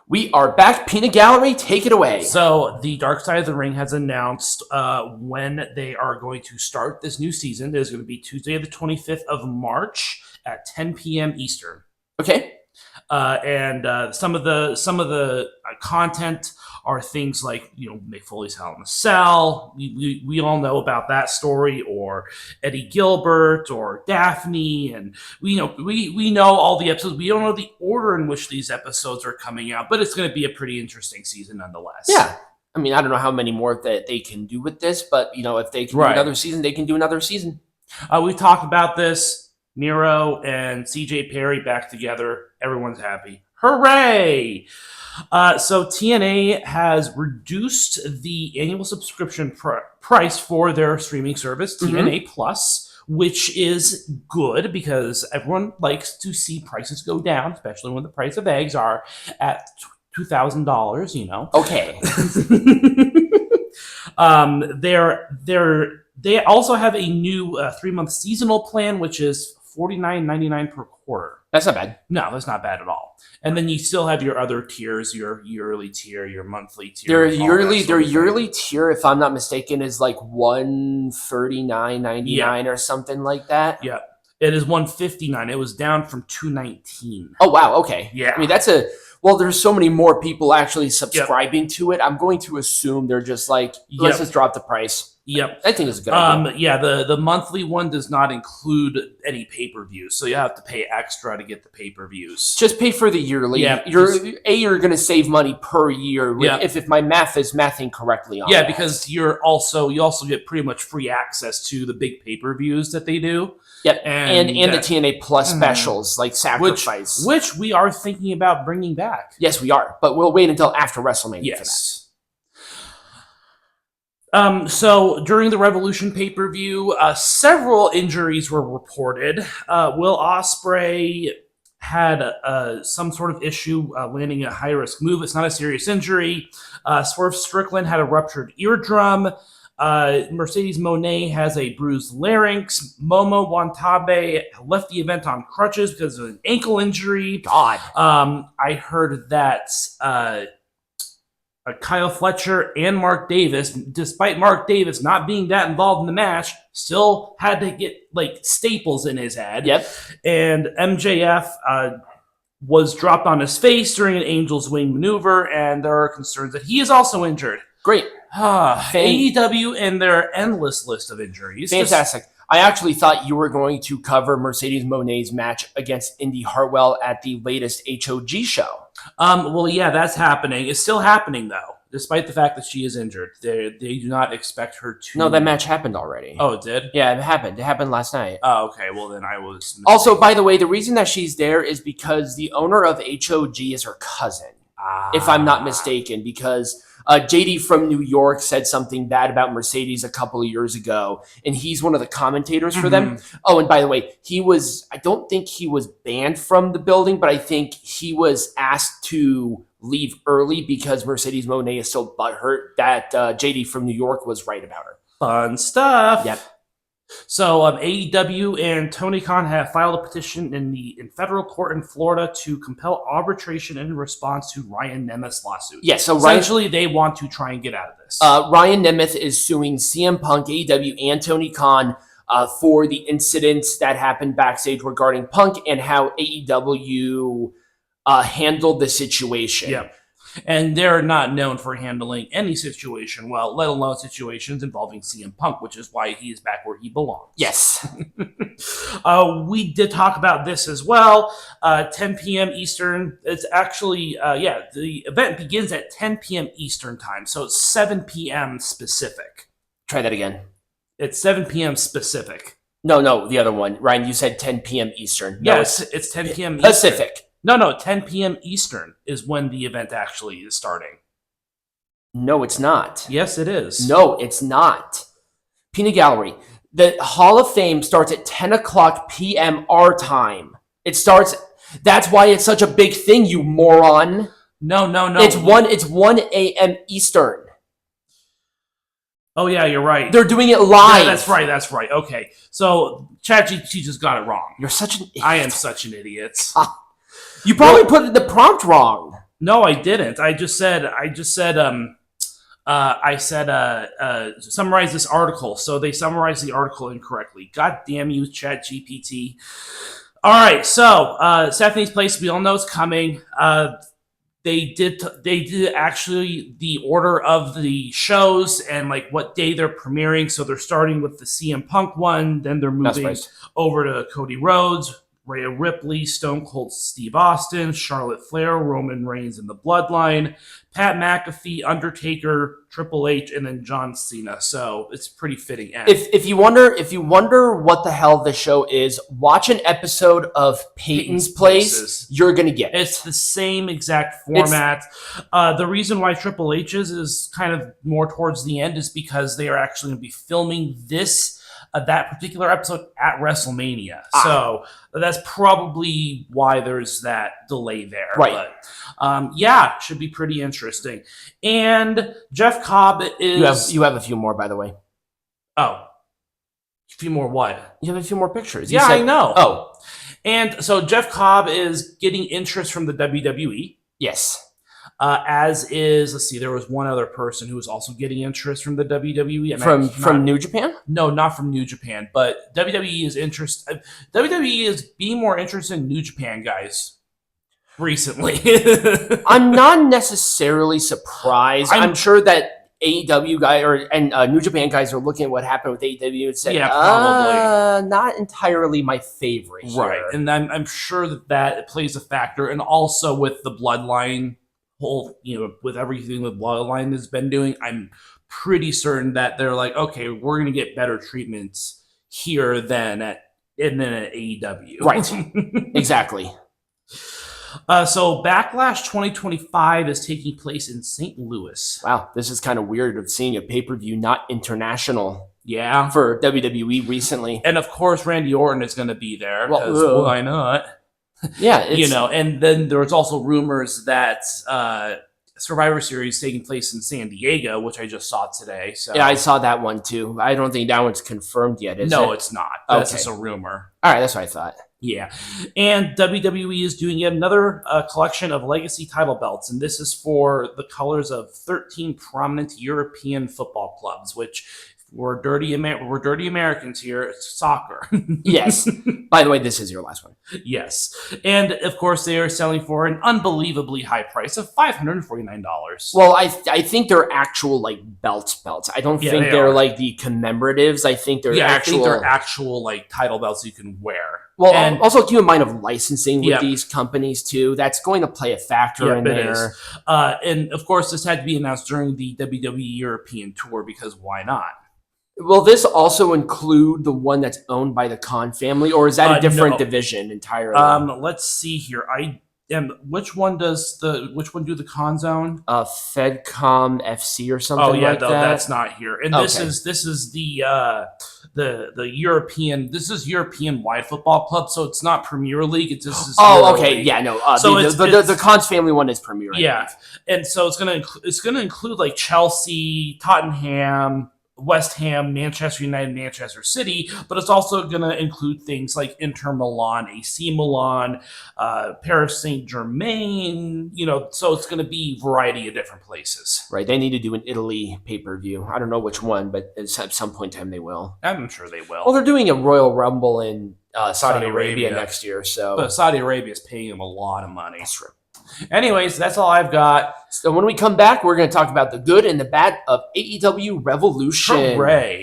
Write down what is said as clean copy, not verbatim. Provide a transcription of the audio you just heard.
We are back. Peanut Gallery, take it away. So the Dark Side of the Ring has announced when they are going to start this new season. It is going to be Tuesday, the 25th of March at 10 p.m. Eastern. Okay. And some of the content are things like, Mick Foley's Hell in a Cell. We all know about that story, or Eddie Gilbert, or Daphne, and we know all the episodes. We don't know the order in which these episodes are coming out, but it's going to be a pretty interesting season nonetheless. Yeah. I mean, I don't know how many more that they can do with this, but if they can do another season, they can do another season. We talked about this. Miro and CJ Perry back together. Everyone's happy. Hooray! So TNA has reduced the annual subscription price for their streaming service, TNA Plus, which is good because everyone likes to see prices go down, especially when the price of eggs are at $2,000, Okay. They also have a new 3-month seasonal plan, which is $49.99 per quarter. That's not bad. No, that's not bad at all. And then you still have your other tiers, your yearly tier, your monthly tier. Their yearly tier, if I'm not mistaken, is like $139.99 or something like that. Yeah. It is $159. It was down from $219. Oh wow, okay. Yeah. I mean there's so many more people actually subscribing to it. I'm going to assume they're just like, let's just drop the price. Yep. I think it's a good idea. Yeah, the monthly one does not include any pay-per-views, so you have to pay extra to get the pay-per-views. Just pay for the yearly. Yeah. You're going to save money per year if my math is mathing correctly on that. Because you also get pretty much free access to the big pay-per-views that they do. Yep, and the TNA Plus specials like Sacrifice. Which we are thinking about bringing back. Yes, we are, but we'll wait until after WrestleMania for that. So during the Revolution pay-per-view, several injuries were reported. Will Ospreay had some sort of issue landing a high-risk move. It's not a serious injury. Swerve Strickland had a ruptured eardrum. Mercedes Moné has a bruised larynx. Momo Watanabe left the event on crutches because of an ankle injury. God. I heard that Kyle Fletcher and Mark Davis, despite Mark Davis not being that involved in the match, still had to get staples in his head. Yep. And MJF was dropped on his face during an Angel's Wing maneuver, and there are concerns that he is also injured. Great. AEW and their endless list of injuries. Fantastic. I actually thought you were going to cover Mercedes Moné's match against Indi Hartwell at the latest HOG show. Well, yeah, that's happening. It's still happening, though, despite the fact that she is injured. They do not expect her to... No, that match happened already. Oh, it did? Yeah, it happened. It happened last night. Oh, okay. Well, then I was mistaken. Also, by the way, the reason that she's there is because the owner of HOG is her cousin, if I'm not mistaken, because... JD from New York said something bad about Mercedes a couple of years ago, and he's one of the commentators for them. Oh, and by the way, I don't think he was banned from the building, but I think he was asked to leave early because Mercedes Moné is so butthurt that JD from New York was right about her. Fun stuff. Yep. So AEW and Tony Khan have filed a petition in federal court in Florida to compel arbitration in response to Ryan Nemeth's lawsuit. Yeah, so essentially they want to try and get out of this. Ryan Nemeth is suing CM Punk, AEW, and Tony Khan for the incidents that happened backstage regarding Punk and how AEW handled the situation. Yep. And they're not known for handling any situation well, let alone situations involving CM Punk, which is why he is back where he belongs. Yes. We did talk about this as well. 10 p.m. Eastern. It's actually, the event begins at 10 p.m. Eastern time, so it's 7 p.m. specific. Try that again. It's 7 p.m. specific. No, the other one. Ryan, you said 10 p.m. Eastern. No, it's 10 p.m. Eastern. Pacific. No, 10 p.m. Eastern is when the event actually is starting. No, it's not. Yes, it is. No, it's not. Peanut Gallery. The Hall of Fame starts at 10 o'clock p.m. our time. That's why it's such a big thing, you moron. No. It's 1 a.m. Eastern. Oh, yeah, you're right. They're doing it live. Yeah, that's right. Okay. So ChatGPT just got it wrong. You're such an idiot. I am such an idiot. You probably put the prompt wrong. No, I didn't. I said summarize this article. So they summarized the article incorrectly. God damn you, Chat GPT. All right, so Stephanie's Place, we all know it's coming. They did actually the order of the shows and like what day they're premiering. So they're starting with the CM Punk one, then they're moving over to Cody Rhodes, Rhea Ripley, Stone Cold Steve Austin, Charlotte Flair, Roman Reigns and the Bloodline, Pat McAfee, Undertaker, Triple H, and then John Cena. So it's pretty fitting end. If you wonder what the hell the show is, watch an episode of Peyton's Place. You're gonna get it. It's the same exact format. The reason why Triple H is kind of more towards the end is because they are actually going to be filming that particular episode at WrestleMania. So that's probably why there's that delay there. Right. But yeah, should be pretty interesting. And Jeff Cobb is... You have a few more, by the way. Oh. A few more what? You have a few more pictures. Yeah, I know. Oh. And so Jeff Cobb is getting interest from the WWE. Yes. As is, let's see, there was one other person who was also getting interest from the WWE. And from New Japan? No, not from New Japan, but WWE is being more interested in New Japan guys recently. I'm not necessarily surprised. I'm sure that AEW guy and New Japan guys are looking at what happened with AEW and said, probably not entirely my favorite here. Right, and I'm sure that plays a factor, and also with the Bloodline whole, with everything the Bloodline has been doing, I'm pretty certain that they're like, okay, we're going to get better treatments here than at AEW. Right. Exactly. So Backlash 2025 is taking place in St. Louis. Wow, this is kind of weird of seeing a pay-per-view not international. Yeah. For WWE recently. And of course, Randy Orton is going to be there. Well, why not? Yeah, and then there was also rumors that Survivor Series taking place in San Diego, which I just saw today. So yeah, I saw that one too. I don't think that one's confirmed yet, is it? No, it's not. That's just a rumor. All right, that's what I thought. Yeah, and WWE is doing yet another collection of legacy title belts, and this is for the colors of 13 prominent European football clubs, which... We're dirty Americans here. It's soccer. Yes. By the way, this is your last one. Yes. And, of course, they are selling for an unbelievably high price of $549. Well, I think they're actual, like, belts. I don't think they're, like, the commemoratives. I think they're actual, like, title belts you can wear. Well, and also keep in mind of licensing with these companies, too. That's going to play a factor in there. And, of course, this had to be announced during the WWE European Tour because why not? Will this also include the one that's owned by the Khan family, or is that a different division entirely? Let's see here. Which one do the Khans own? Fedcom FC or something like that. Oh yeah, that's not here. And this is the European. This is European wide football club, so it's not Premier League. It's just okay, yeah, no. So the Khans family one is Premier League. Yeah, and so it's gonna include like Chelsea, Tottenham, West Ham, Manchester United, Manchester City, but it's also going to include things like Inter Milan, AC Milan, Paris Saint-Germain, so it's going to be a variety of different places. Right. They need to do an Italy pay-per-view. I don't know which one, but at some point in time they will. I'm sure they will. Well, they're doing a Royal Rumble in Saudi Arabia next year, so. But Saudi Arabia is paying them a lot of money. That's true. Anyways, that's all I've got. So when we come back, we're going to talk about the good and the bad of AEW Revolution. Hooray.